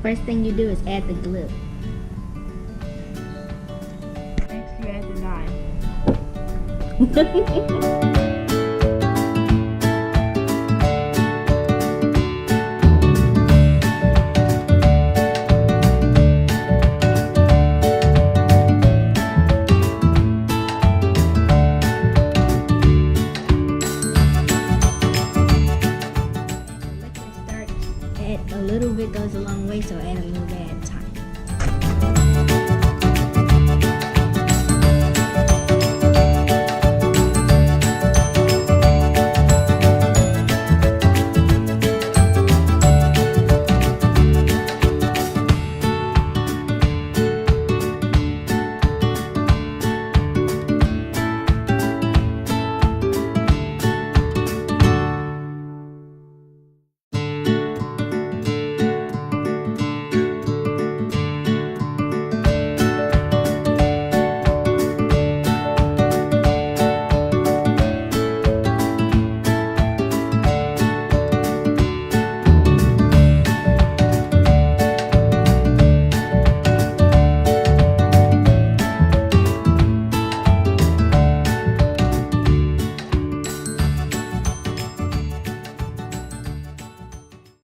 First thing you do is add the glue. Next, you add the dye. Liquid starch, add a little bit goes a long way, so add a little bit at a time.